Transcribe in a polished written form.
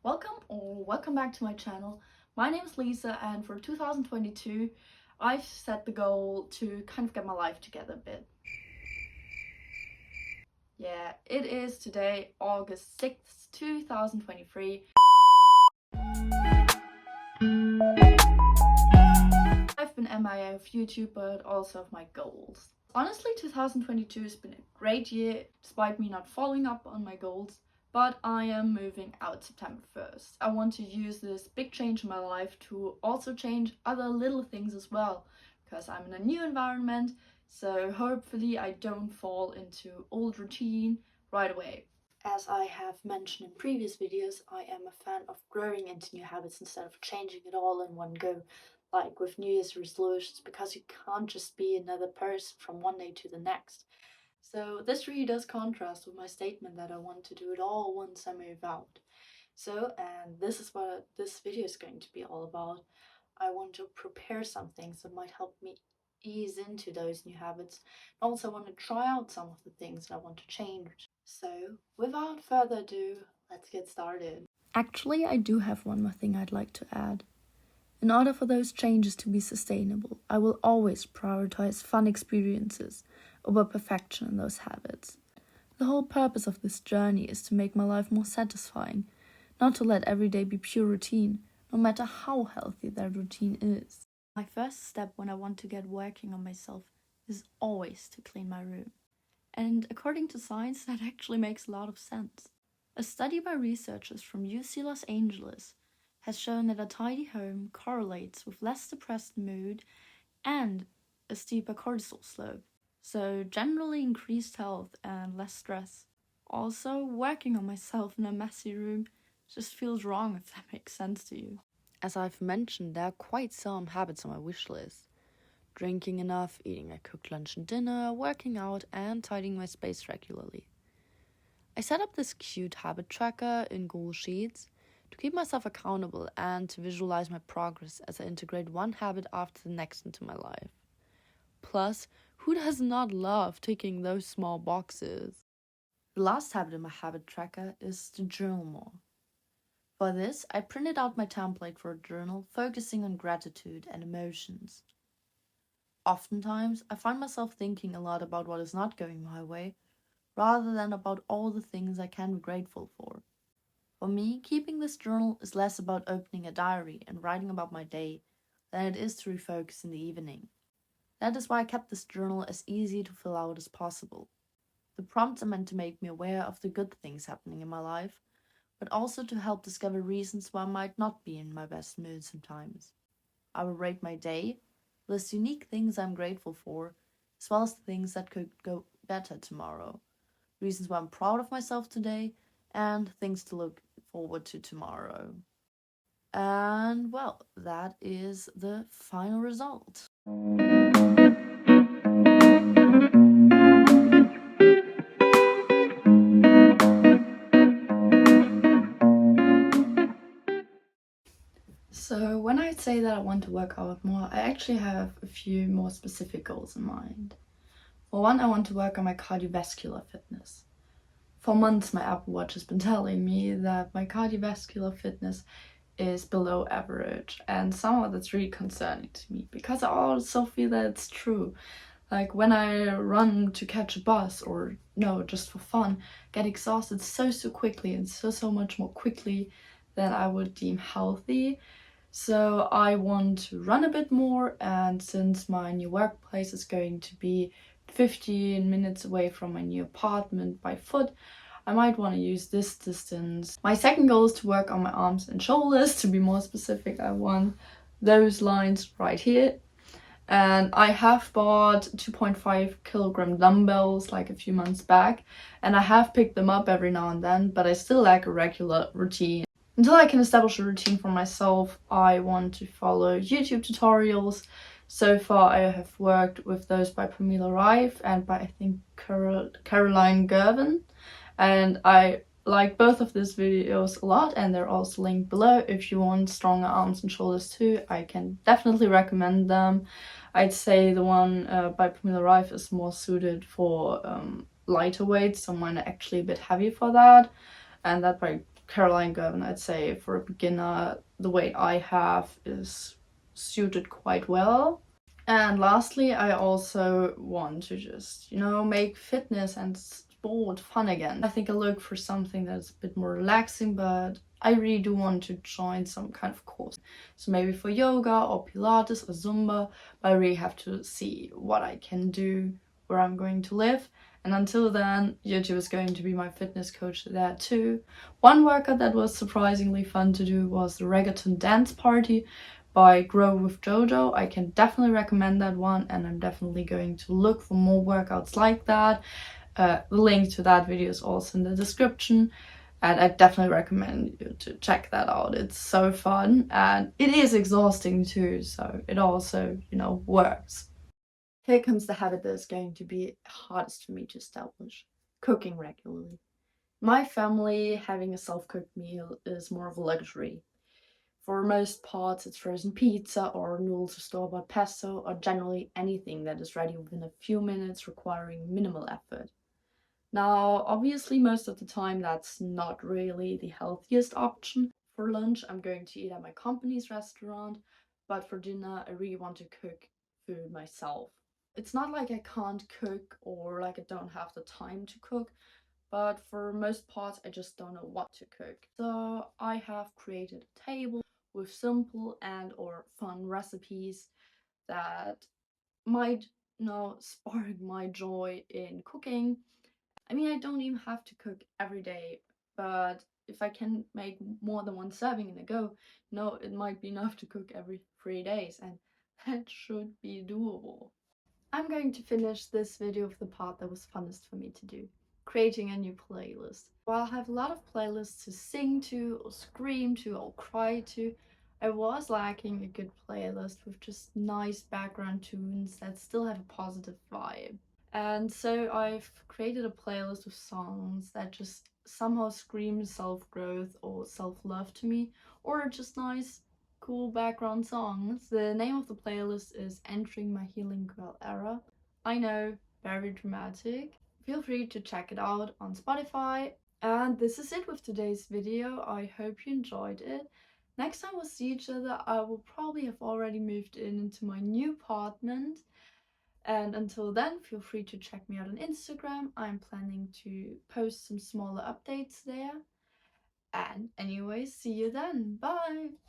Welcome back to my channel. My name is Lisa, and for 2022 I've set the goal to kind of get my life together a bit. Yeah, it is today, August 6th, 2023. I've been MIA of YouTube, but also of my goals. Honestly, 2022 has been a great year, despite me not following up on my goals. But I am moving out September 1st. I want to use this big change in my life to also change other little things as well, because I'm in a new environment, so hopefully I don't fall into old routine right away. As I have mentioned in previous videos, I am a fan of growing into new habits instead of changing it all in one go, like with New Year's resolutions, because you can't just be another person from one day to the next. So this really does contrast with my statement that I want to do it all once I move out. And this is what this video is going to be all about. I want to prepare some things that might help me ease into those new habits. I also want to try out some of the things that I want to change. So without further ado, let's get started. Actually, I do have one more thing I'd like to add. In order for those changes to be sustainable, I will always prioritize fun experiences over perfection in those habits. The whole purpose of this journey is to make my life more satisfying, not to let every day be pure routine, no matter how healthy that routine is. My first step when I want to get working on myself is always to clean my room. And according to science, that actually makes a lot of sense. A study by researchers from UC Los Angeles has shown that a tidy home correlates with less depressed mood and a steeper cortisol slope, so generally increased health and less stress. Also, working on myself in a messy room just feels wrong, if that makes sense to you. As I've mentioned, there are quite some habits on my wish list. Drinking enough, eating a cooked lunch and dinner, working out, and tidying my space regularly. I set up this cute habit tracker in Google Sheets to keep myself accountable and to visualize my progress as I integrate one habit after the next into my life. Plus, who does not love ticking those small boxes? The last habit in my habit tracker is to journal more. For this, I printed out my template for a journal focusing on gratitude and emotions. Oftentimes, I find myself thinking a lot about what is not going my way, rather than about all the things I can be grateful for. For me, keeping this journal is less about opening a diary and writing about my day than it is to refocus in the evening. That is why I kept this journal as easy to fill out as possible. The prompts are meant to make me aware of the good things happening in my life, but also to help discover reasons why I might not be in my best mood sometimes. I will rate my day, list unique things I'm grateful for, as well as the things that could go better tomorrow, reasons why I'm proud of myself today, and things to look forward to tomorrow. And well, that is the final result. So when I say that I want to work out more, I actually have a few more specific goals in mind. For one, I want to work on my cardiovascular fitness. For months, my Apple Watch has been telling me that my cardiovascular fitness is below average, and somehow that's really concerning to me because I also feel that it's true. Like when I run to catch a bus or no, just for fun, get exhausted so quickly and so much more quickly than I would deem healthy. So I want to run a bit more, and since my new workplace is going to be 15 minutes away from my new apartment by foot, I might want to use this distance. My second goal is to work on my arms and shoulders. To be more specific, I want those lines right here. And I have bought 2.5 kilogram dumbbells like a few months back, and I have picked them up every now and then, but I still lack a regular routine. Until I can establish a routine for myself, I want to follow YouTube tutorials. So far, I have worked with those by Pramila Rife and by, I think, Caroline Gervin. And I like both of these videos a lot, and they're also linked below. If you want stronger arms and shoulders too, I can definitely recommend them. I'd say the one by Pramila Rife is more suited for lighter weights, so mine are actually a bit heavy for that. And that by Caroline Girvan, I'd say for a beginner, the weight I have is suited quite well. And lastly, I also want to just, make fitness and sport fun again. I think I look for something that's a bit more relaxing, but I really do want to join some kind of course. So maybe for yoga or Pilates or Zumba, but I really have to see what I can do, where I'm going to live. And until then, YouTube is going to be my fitness coach there too. One workout that was surprisingly fun to do was the Reggaeton Dance Party by Grow with Jojo. I can definitely recommend that one, and I'm definitely going to look for more workouts like that. The link to that video is also in the description, and I definitely recommend you to check that out. It's so fun, and it is exhausting too, so it also, works. Here comes the habit that is going to be hardest for me to establish: cooking regularly. My family, having a self-cooked meal is more of a luxury. For most parts, it's frozen pizza or noodles or store-bought pesto, or generally anything that is ready within a few minutes, requiring minimal effort. Now, obviously, most of the time, that's not really the healthiest option. For lunch, I'm going to eat at my company's restaurant, but for dinner, I really want to cook food myself. It's not like I can't cook or like I don't have the time to cook, but for most parts, I just don't know what to cook. So I have created a table with simple and or fun recipes that might, spark my joy in cooking. I mean, I don't even have to cook every day, but if I can make more than one serving in a go, it might be enough to cook every 3 days, and that should be doable. I'm going to finish this video with the part that was funnest for me to do: creating a new playlist. While I have a lot of playlists to sing to, or scream to, or cry to, I was lacking a good playlist with just nice background tunes that still have a positive vibe. And so I've created a playlist of songs that just somehow scream self-growth or self-love to me, or just nice, cool background songs. The name of the playlist is Entering My Healing Girl Era. I know, very dramatic. Feel free to check it out on Spotify. And this is it with today's video. I hope you enjoyed it. Next time we'll see each other, I will probably have already moved into my new apartment. And until then, feel free to check me out on Instagram. I'm planning to post some smaller updates there. And anyways, see you then. Bye!